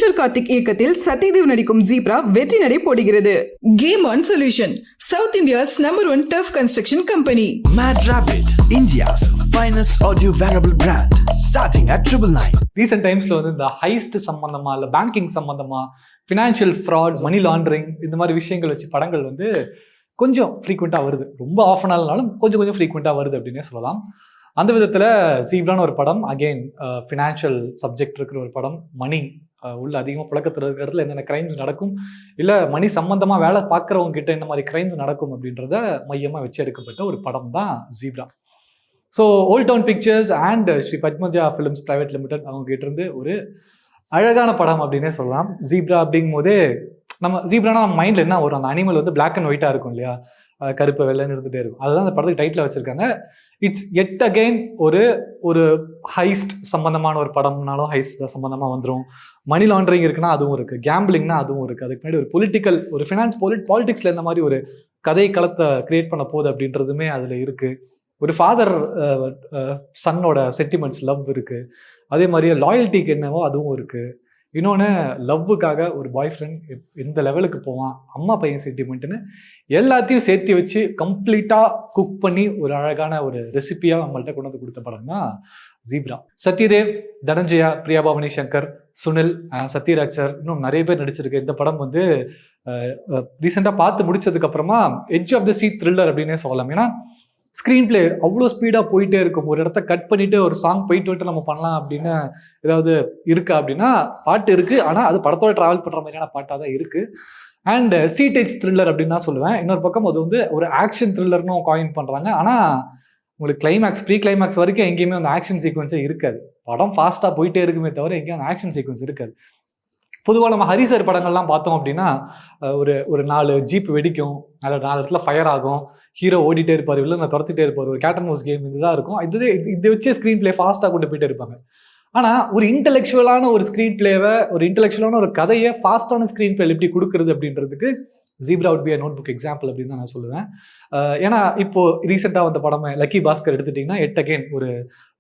ஈஸ்வர் கார்த்திக் இயக்கத்தில் சத்யதேவ் நடிக்கும் ஜீப்ரா வெற்றி நடை போடுகிறது. Game on solution, south India's #1 tough construction company. Mad Rabbit, India's finest audio wearable brand, starting at 999. Recent டைம்ஸ்ல இந்த ஹைஸ்ட் சம்பந்தமா இல்லை பேங்கிங் சம்பந்தமா, ஃபினான்ஷியல் ஃப்ராட், மணி லாண்டரிங், இந்த மாதிரி விஷயங்கள் வச்சு படங்கள் கொஞ்சம் ஃப்ரீக்வெண்ட்டாக வருது. ரொம்ப ஆஃப் அன் ஆனாலும் கொஞ்சம் ஃப்ரீக்வெண்ட்டாக வருது அப்படின்னே சொல்லலாம். அந்த விதத்தில் ஜீப்ரான்னு ஒரு படம், அகெயின் ஃபினான்ஷியல் சப்ஜெக்ட் இருக்கிற ஒரு படம். மணி உள்ள அதிகமாக புழக்கத்தில் இருக்கிற இடத்துல என்னென்ன கிரைம்ஸ் நடக்கும், இல்லை மணி சம்பந்தமாக வேலை பார்க்குறவங்க கிட்ட என்ன மாதிரி கிரைம்ஸ் நடக்கும் அப்படின்றத மையமாக வச்சு எடுக்கப்பட்ட ஒரு படம் தான் Zebra. So old town pictures and Sri Padmaja films private limited அவங்க கிட்ட இருந்து ஒரு அழகான படம் அப்படின்னே சொல்லலாம். ஜீப்ரா அப்படிங்கும் போதே ஜீப்ரானா நம்ம மைண்டில் என்ன வரும், அந்த அனிமல் பிளாக் அண்ட் ஒயிட்டாக இருக்கும் இல்லையா, கருப்பு வெள்ளைன்னு இருந்துகிட்டே இருக்கும். அதுதான் அந்த படத்துக்கு டைட்டில் வச்சுருக்காங்க. இட்ஸ் எட் அகெயின் ஒரு ஹைஸ்ட் சம்பந்தமான ஒரு படம்னாலும் ஹைஸ்ட் சம்பந்தமாக வந்துடும். மணி லாண்டரிங் இருக்குன்னா அதுவும் இருக்குது, கேம்பிளிங்னா அதுவும் இருக்குது. அதுக்கு முன்னாடி ஒரு பொலிட்டிக்கல், ஒரு ஃபினான்ஸ் பாலிடிக்ஸில் இந்த மாதிரி ஒரு கதை களத்தை கிரியேட் பண்ண போகுது அப்படின்றதுமே அதில் இருக்குது. ஒரு ஃபாதர் சன்னோட சென்டிமெண்ட்ஸ், லவ் இருக்குது. அதே மாதிரியே லாயல்ட்டிக்கு என்னவோ அதுவும் இருக்குது. இன்னொன்று, லவ்வுக்காக ஒரு பாய் ஃப்ரெண்ட் எந்த லெவலுக்கு போவான், அம்மா பையன் சென்டிமெண்ட்டுன்னு எல்லாத்தையும் சேர்த்து வச்சு கம்ப்ளீட்டாக குக் பண்ணி ஒரு அழகான ஒரு ரெசிபியாக நம்மள்கிட்ட கொண்டு வந்து கொடுத்த படம் தான் ஜீப்ரா. சத்யதேவ், தனஞ்சயா, பிரியா பவானி சங்கர், சுனில், சத்யராஜ் சார், இன்னும் நிறைய பேர் நடிச்சிருக்கு. இந்த படம் ரீசெண்டாக பார்த்து முடிச்சதுக்கப்புறமா edge of the seat thriller அப்படின்னே சொல்லலாம். ஏன்னா ஸ்க்ரீன் பிளே அவ்வளோ ஸ்பீடாக போயிட்டே இருக்கும். ஒரு இடத்த கட் பண்ணிட்டு ஒரு சாங் போயிட்டு நம்ம பண்ணலாம் அப்படின்னு ஏதாவது இருக்கா அப்படின்னா பாட்டு இருக்குது, ஆனால் அது படத்தோட ட்ராவல் பண்ணுற மாதிரியான பாட்டாக தான் இருக்குது. அண்ட் சீட்டேஜ் த்ரில்லர் அப்படின்னு தான் சொல்லுவேன். இன்னொரு பக்கம் அது ஒரு ஆக்ஷன் த்ரில்லர்னு காயின் பண்ணுறாங்க. ஆனால் உங்களுக்கு கிளைமேக்ஸ், ப்ரீ கிளைமேக்ஸ் வரைக்கும் எங்கேயுமே அந்த ஆக்ஷன் சீக்வன்ஸே இருக்காது. படம் ஃபாஸ்ட்டாக போயிட்டே இருக்குமே தவிர எங்கேயும் அந்த ஆக்ஷன் சீக்வன்ஸ் இருக்காது. பொதுவாக நம்ம ஹரிசர் படங்கள்லாம் பார்த்தோம் அப்படின்னா ஒரு 4 ஜீப் வெடிக்கும், 4 இடத்துல ஃபயர் ஆகும், ஹீரோ ஓடிட்டே இருப்பார், வில்லனை துரத்திட்டே இருப்பார், ஒரு கேட் அண்ட் மவுஸ் கேம் இதுதான் இருக்கும். இதை வச்சே ஸ்க்ரீன் பிளே ஃபாஸ்ட்டாக கொண்டு போயிட்டே இருப்பாங்க. ஆனால் ஒரு இன்டெலெக்சுவலான ஒரு ஸ்க்ரீன் பிளேவை, ஒரு இன்டெலெக்சுவலான ஒரு கதையை ஃபாஸ்ட்டான ஸ்க்ரீன் பிளே எப்படி கொடுக்குறது அப்படின்றதுக்கு Zebra would be a notebook example அப்படின்னு தான் நான் சொல்லுவேன். ஏன்னா இப்போ ரீசெண்டாக வந்த படமே லக்கி பாஸ்கர் எடுத்துட்டிங்கன்னா எட் அகெயின்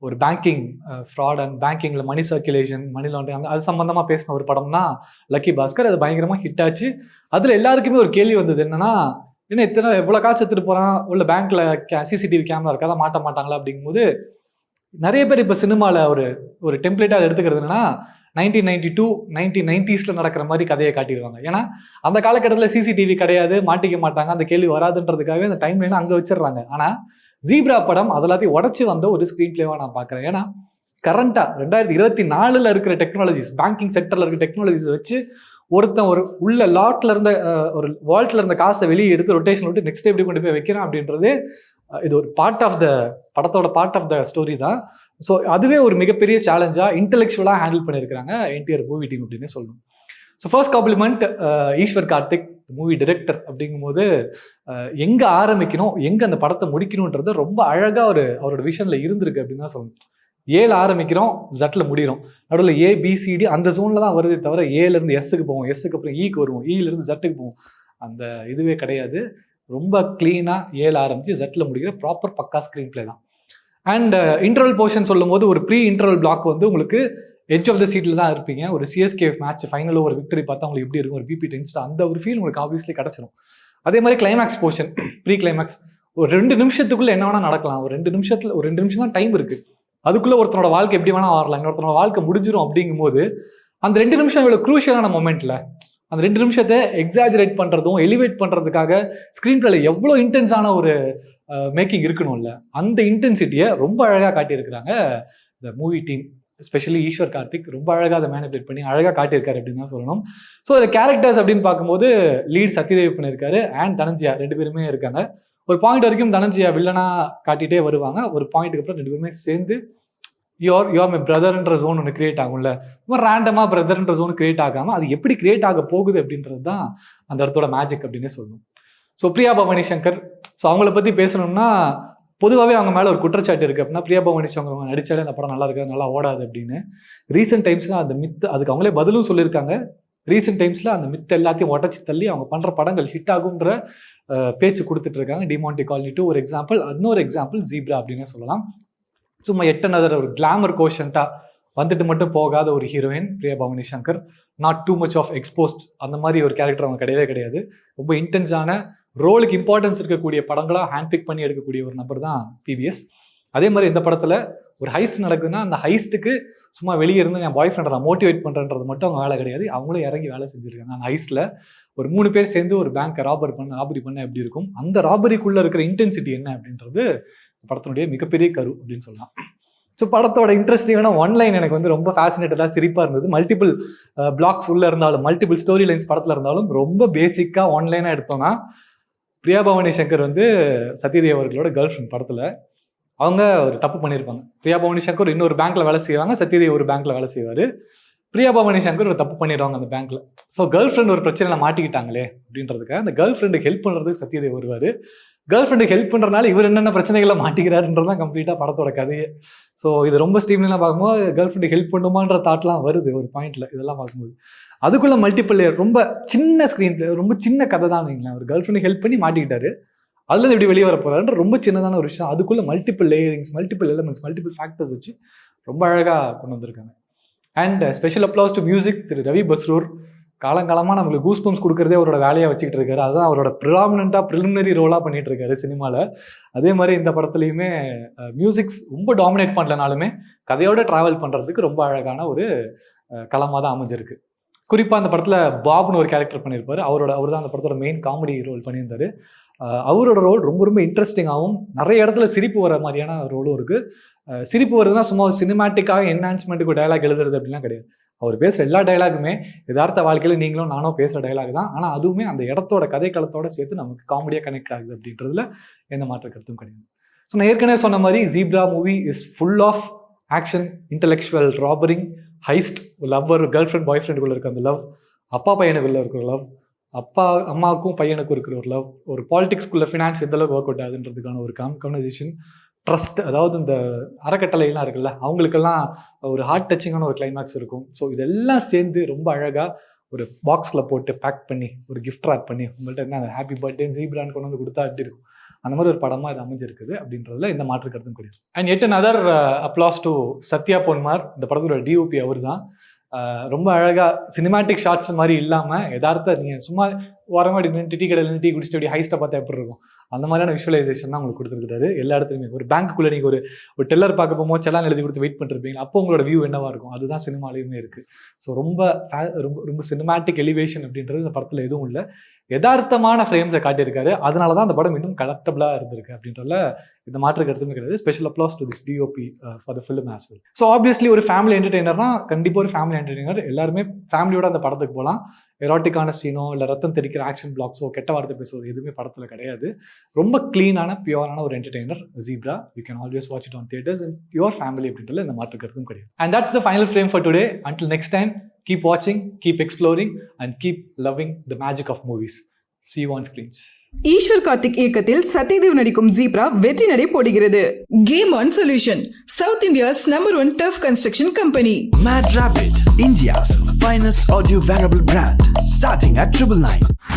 ஒரு பேங்கிங் ஃப்ராட் அண்ட் பேங்கிங்கில் மணி சர்க்குலேஷன், மணி லாண்டரிங் அது சம்மந்தமாக பேசின ஒரு படம் தான் லக்கி பாஸ்கர். அது பயங்கரமாக ஹிட் ஆச்சு. அதில் எல்லாருக்குமே ஒரு கேள்வி வந்தது என்னன்னா, எவ்வளோ காசு எடுத்துகிட்டு போகிறான், உள்ள பேங்க்ல சிசிடிவி கேமரா இருக்காதான், மாட்ட மாட்டாங்களா அப்படிங்கும்போது நிறைய பேர் இப்போ சினிமாவில் ஒரு டெம்ப்ளேட்டாக அதை எடுத்துக்கிறது என்னன்னா 1992 1990s நடக்கிற மாதிரி கதையை காட்டிடுவாங்க. ஏன்னா அந்த காலகட்டத்தில் சிசிடிவி கிடையாது, மாட்டிக்க மாட்டாங்க, அந்த கேள்வி வராதுன்றதுக்காகவே அந்த டைம் லைனை அங்கே வச்சிடுறாங்க. ஆனால் ஜீப்ரா படம் அதெல்லாத்தையும் உடச்சி வந்த ஒரு ஸ்க்ரீன் பிளேவாக நான் பார்க்குறேன். ஏன்னா கரண்டாக 2024 இருக்கிற டெக்னாலஜிஸ், பேங்கிங் செக்டரில் இருக்கிற டெக்னாலஜிஸ் வச்சு ஒருத்தன் உள்ள லாட்ல இருந்த ஒரு வால்ட்ல இருந்த காசை வெளியே எடுத்து ரொட்டேஷன் விட்டு நெக்ஸ்ட் எப்படி கொண்டு போய் வைக்கிறான் அப்படின்றது இது ஒரு படத்தோட பார்ட் ஆஃப் த ஸ்டோரி தான். ஸோ அதுவே ஒரு மிகப்பெரிய சேலஞ்சாக இன்டெலெக்சுவலாக ஹேண்டில் பண்ணியிருக்கிறாங்க என்டிஆர் மூவி டீம் அப்படின்னு சொல்லணும். So first compliment Eswar Karthik, movie director அப்படிங்கும்போது எங்கே ஆரம்பிக்கணும், எங்கே அந்த படத்தை முடிக்கணுன்றது ரொம்ப அழகாக அவரோட விஷனில் இருந்திருக்கு அப்படின்னு தான் சொல்லணும். ஏல ஆரம்பிக்கிறோம், ஜட்டில் முடிகிறோம், நடுவில் ஏபிசிடி அந்த ஜோனில் தான் வருதே தவிர ஏலேருந்து எஸ்ஸுக்கு போவோம், எஸ்ஸுக்கு அப்புறம் ஈக்கு வருவோம், ஈலேருந்து ஜட்டுக்கு போவோம், அந்த இதுவே கிடையாது. ரொம்ப க்ளீனாக ஏல ஆரம்பித்து ஜட்டில் முடிக்கிற ப்ராப்பர் பக்கா ஸ்க்ரீன் பிளே தான். அண்ட் இன்டர்வல் போர்ஷன் சொல்லும் போது ஒரு ப்ரீ இன்டர்வல் பிளாக் உங்களுக்கு எட்ஜ் ஆஃப் த சீட்டில் தான் இருப்பீங்க. ஒரு சிஎஸ்கே மேட்ச் ஃபைனலோ ஒரு விக்டரி பார்த்தா உங்களுக்கு எப்படி இருக்கும், ஒரு பிபி டென்ஸ்ட் அந்த ஒரு ஃபீல் உங்களுக்கு ஆப்வியஸ்லி கிடச்சிடும். அதே மாதிரி கிளைமேக்ஸ் போர்ஷன், ப்ரீ கிளைமேக்ஸ் ஒரு 2 நிமிஷத்துக்குள்ளே என்ன வேணால் நடக்கலாம். ஒரு 2 நிமிஷம் தான் டைம் இருக்குது. அதுக்குள்ளே ஒருத்தனோட வாழ்க்கை எப்படி வேணால் வரலாம், இன்னொருத்தனோட வாழ்க்கை முடிஞ்சிடும். அப்படிங்கும்போது அந்த 2 நிமிஷம் இவ்வளோ க்ரூஷியலான மொமெண்ட்டில் அந்த 2 நிமிஷத்தை எக்ஸாஜரேட் பண்ணுறதும் எலிவேட் பண்ணுறதுக்காக ஸ்க்ரீன் பிளேல எவ்வளோ இன்டென்ஸான ஒரு மேக்கிங் இருக்கணும்ல, அந்த இன்டென்சிட்டியை ரொம்ப அழகாக காட்டியிருக்கிறாங்க இந்த movie team. Especially Eswar Karthik ரொம்ப அழகாக அதை மேனிபுலேட் பண்ணி அழகாக காட்டியிருக்காரு அப்படின்னு தான் சொல்லணும். ஸோ இந்த கேரக்டர்ஸ் அப்படின்னு பார்க்கும்போது லீட் சத்யதேவ் பண்ணியிருக்காரு அண்ட் தனஞ்சயா 2 பேருமே இருக்காங்க. ஒரு பாயிண்ட் வரைக்கும் தனஞ்சயா வில்லனா காட்டிகிட்டே வருவாங்க. ஒரு பாயிண்ட்டுக்கு அப்புறம் 2 பேருமே சேர்ந்து யோர் மை பிரதர்ன்ற ஜோன் ஒன்று கிரியேட் ஆகும்ல, ரொம்ப ரேண்டமாக பிரதர்ன்ற ஜோன் கிரியேட் ஆகாமல் அது எப்படி கிரியேட் ஆக போகுது அப்படின்றது தான் அந்த இடத்தோட மேஜிக் அப்படின்னே சொல்லணும். ஸோ பிரியா பவானி சங்கர், ஸோ அவங்கள பற்றி பேசணும்னா பொதுவாகவே அவங்க மேலே ஒரு குற்றச்சாட்டு இருக்குது. அப்படின்னா பிரியா பவானி சங்கர் நடித்தாலே அந்த படம் நல்லா இருக்காது, நல்லா ஓடாது அப்படின்னு. ரீசெண்ட் டைம்ஸில் அந்த அதுக்கு அவங்களே பதிலும் சொல்லியிருக்காங்க. ரீசெண்ட் டைம்ஸில் அந்த எல்லாத்தையும் உடச்சி தள்ளி அவங்க பண்ணுற படங்கள் ஹிட் ஆகுன்ற பேச்சு கொடுத்துட்டு இருக்காங்க. டிமாண்டி காலனி 2 ஒரு எக்ஸாம்பிள், இன்னொரு எக்ஸாம்பிள் ஜீப்ரா அப்படின்னே சொல்லலாம். சும்மா எட்டனதர் ஒரு கிளாமர் கோஷன்ட்டாக வந்துட்டு மட்டும் போகாத ஒரு heroine Priya Bhavani Shankar. Not too much of exposed, அந்த மாதிரி ஒரு கேரக்டர் அவங்க கிடையவே கிடையாது. ரொம்ப இன்டென்ஸான ரோலுக்கு இம்பார்ட்டன்ஸ் இருக்கக்கூடிய படங்களாக ஹேண்ட் பிக் பண்ணி எடுக்கக்கூடிய ஒரு நபர் தான் பிவிஎஸ். அதே மாதிரி இந்த படத்தில் ஒரு ஹைஸ்ட் நடக்குதுன்னா அந்த ஹைஸ்ட்டுக்கு சும்மா வெளியே இருந்து என் பாய் ஃப்ரெண்டை நான் மோட்டிவேட் பண்ணுறன்றது மட்டும் அவங்க வேலை கிடையாது. அவங்களும் இறங்கி வேலை செஞ்சுருக்காங்க. அந்த ஹைஸ்ட்டில் ஒரு 3 பேர் சேர்ந்து ஒரு பேங்க்கை ராபரி பண்ண எப்படி இருக்கும், அந்த ராபரிக்குள்ளே இருக்கிற இன்டென்சிட்டி என்ன அப்படின்றது படத்தினுடைய மிகப்பெரிய கரு அப்படின்னு சொல்லலாம். ஸோ படத்தோட இன்ட்ரெஸ்டிங்கான ஒன்லைன் எனக்கு வந்து ரொம்ப ஃபேசினேட்டடாக சிரிப்பாக இருந்தது. மல்டிபிள் பிளாக்ஸ் உள்ளே இருந்தாலும், மல்டிபிள் ஸ்டோரி லைன்ஸ் படத்தில் இருந்தாலும் ரொம்ப பேசிக்காக ஒன்லைனாக எடுத்தோம்னா, பிரியா பவானி சங்கர் வந்து சத்யதேவ் அவர்களோட கேர்ள் ஃப்ரெண்ட். படத்தில் அவங்க ஒரு தப்பு பண்ணியிருப்பாங்க. பிரியா பவானி சங்கர் இன்னொரு பேங்க்கில் வேலை செய்வாங்க, சத்யதேவ் ஒரு பேங்க்கில் வேலை செய்வார். பிரியா பவானி சங்கர் ஒரு தப்பு பண்ணிடுவாங்க அந்த பேங்க்கில். ஸோ கேர்ள் ஃப்ரெண்ட் ஒரு பிரச்சனையில் மாட்டிக்கிட்டாங்களே அப்படின்றதுக்காக அந்த கேர்ள் ஃப்ரெண்டுக்கு ஹெல்ப் பண்ணுறதுக்கு சத்யதேவ் வருவார். கேர்ள் ஃப்ரெண்டுக்கு ஹெல்ப் பண்ணுறதுனால இவர் என்னென்ன பிரச்சனைகளை மாட்டிக்கிறாருன்றதான் கம்ப்ளீட்டாக படத்தோட கதையே. ஸோ இது ரொம்ப ஸ்ட்ரீம்லாம் பார்க்கும்போது கேர்ள் ஃப்ரெண்டுக்கு ஹெல்ப் பண்ணுமான்ற தாட்லாம் வருது ஒரு பாயிண்ட்ல. இதெல்லாம் பார்க்கும்போது அதுக்குள்ள மல்டிபிள் லேயர், ரொம்ப சின்ன ஸ்க்ரீன் பிளே, ரொம்ப சின்ன கதை தான் வைங்களேன். ஒரு கேர்ள் ஃப்ரெண்டுக்கு ஹெல்ப் பண்ணி மாட்டிக்கிட்டாரு, அதுலேருந்து எப்படி வெளியே வர போறாருன்ற ரொம்ப சின்னதான ஒரு விஷயம். அதுக்குள்ள multiple layerings, multiple elements, multiple factors வச்சு ரொம்ப அழகாக கொண்டு வந்திருக்காங்க. And special applause to music திரு ரவி பஸ்ரூர். காலங்காலமாக நம்மளுக்கு கூஸ் பம்ப்ஸ் கொடுக்குறதே அவரோட வேலையாக வச்சுக்கிட்டு இருக்காரு. அதுதான் அவரோட ப்ரிலிமினரி ரோலாக பண்ணிட்டு இருக்காரு சினிமாவில். அதே மாதிரி இந்த படத்துலையுமே மியூசிக்ஸ் ரொம்ப டாமினேட் பண்ணலனாலுமே கதையோட ட்ராவல் பண்ணுறதுக்கு ரொம்ப அழகான ஒரு களமாக தான் அமைஞ்சிருக்கு. குறிப்பாக அந்த படத்தில் பாப்னு ஒரு கேரக்டர் பண்ணியிருப்பார். அவர் தான் அந்த படத்தோட மெயின் காமெடி ரோல் பண்ணியிருந்தார். அவரோட ரோல் ரொம்ப ரொம்ப இன்ட்ரெஸ்டிங்காகவும் நிறைய இடத்துல சிரிப்பு வர மாதிரியான ரோலும் இருக்குது. சிரிப்பு வருதுன்னா சும்மா சினிமேட்டிக்காக என்ஹான்ஸ்மெண்ட்டுக்கு டைலாக் எழுதுறது அப்படிலாம் கிடையாது. அவர் பேசுகிற எல்லா டைலாகுமே யதார்த்த வாழ்க்கையில் நீங்களும் நானும் பேசுகிற டைலாக் தான். ஆனால் அதுவுமே அந்த இடத்தோட கதை களத்தோட சேர்த்து நமக்கு காமெடியாக கனெக்ட் ஆகுது அப்படின்றதுல எந்த மாற்ற கருத்தும் கிடையாது. ஸோ நான் ஏற்கனவே சொன்ன மாதிரி Zebra movie is full of action, intellectual, robbering, heist, lover, girlfriend பாய் ஃப்ரெண்டுக்குள்ள இருக்க அந்த லவ், அப்பா பையனுக்குள்ள இருக்கிற லவ், அப்பா அம்மாவுக்கும் பையனுக்கும் இருக்கிற ஒரு லவ், ஒரு பாலிடிக்ஸ்குள்ள ஃபினான்ஸ் எந்தளவுக்கு ஒர்க் அவுட் ஆகுதுன்றதுக்கான ஒரு கான்வர்சேஷன், ட்ரஸ்ட், அதாவது இந்த அறக்கட்டளைலாம் இருக்குல்ல அவங்களுக்கெல்லாம் ஒரு ஹார்ட் டச்சிங்கான ஒரு கிளைமேக்ஸ் இருக்கும். ஸோ இதெல்லாம் சேர்ந்து ரொம்ப அழகாக ஒரு பாக்ஸில் போட்டு பேக் பண்ணி ஒரு கிஃப்ட் ரேப் பண்ணி உங்கள்கிட்ட என்ன ஹாப்பி பர்த்டே ஜீப்ரான்னு கொண்டு வந்து கொடுத்தா எப்படி இருக்கும், அந்த மாதிரி ஒரு படமாக இது அமைஞ்சிருக்குது அப்படின்றதுல எந்த மாற்று கருத்தும் கிடையாது. And yet another applause to Sathya Ponmar. இந்த படத்தோட டிஓபி அவர் தான். ரொம்ப அழகாக சினிமேட்டிக் ஷார்ட்ஸ் மாதிரி இல்லாமல் யதார்த்த நீங்கள் சும்மா வரமாடி டீ கடையில் டீ குடிச்சிட்டு அப்படி ஹைஸ்ட்டை பார்த்தா எப்படி இருக்கும் அந்த மாதிரியான விஷுவலைசேஷன் தான் உங்களுக்கு கொடுத்துருக்காரு. எல்லா இடத்துலையுமே ஒரு பேங்க்குள்ளே நீங்கள் ஒரு டெல்லர் பார்க்க போகும்போது செலான் எழுதி கொடுத்து வெயிட் பண்ணிருப்பீங்க, அப்போ உங்களோட வியூ என்னவா இருக்கும், அதுதான் சினிமாலையுமே இருக்குது. ஸோ ரொம்ப ரொம்ப சினிமேட்டிக் எலிவேஷன் அப்படின்றது இந்த படத்தில் எதுவும் இல்லை. யதார்த்தமான ஃப்ரேம்ஸை காட்டியிருக்காரு. அதனால தான் அந்த படம் இன்னும் கலெக்டபிளாக இருந்திருக்கு அப்படின்றதுல இந்த மாற்று கருத்துமே கிடையாது. Special applause to this DOP for the film as well. So obviously ஒரு ஃபேமிலி என்டர்டெய்னர்னா கண்டிப்பாக ஒரு ஃபேமிலி என்டர்டெய்னர் எல்லாருமே ஃபேமிலியோட அந்த படத்துக்கு போகலாம். எராட்டிக்கான சீனோ இல்லை ரத்தம் தெரிக்கிற ஆக்ஷன் பிளாக்ஸோ கெட்ட வார்த்தை பேசுவது எதுவுமே படத்தில் கிடையாது. ரொம்ப க்ளீனான பியூரான ஒரு entertainer zebra. You can always watch it on theatres and your family அப்படின்றதுல இந்த மாற்று கருத்தும் கிடையாது. And that's the final frame for today. Until next time, keep watching, keep exploring and keep loving the magic of movies. See you on screens. Eswar Karthik இயக்கத்தில் சத்யதேவ் நடிக்கும் Zebra வெற்றி நடை போடுகிறது. Game on solution, south India's number 1 tough construction company. Mad Rabbit, India's finest audio wearable brand, starting at 999.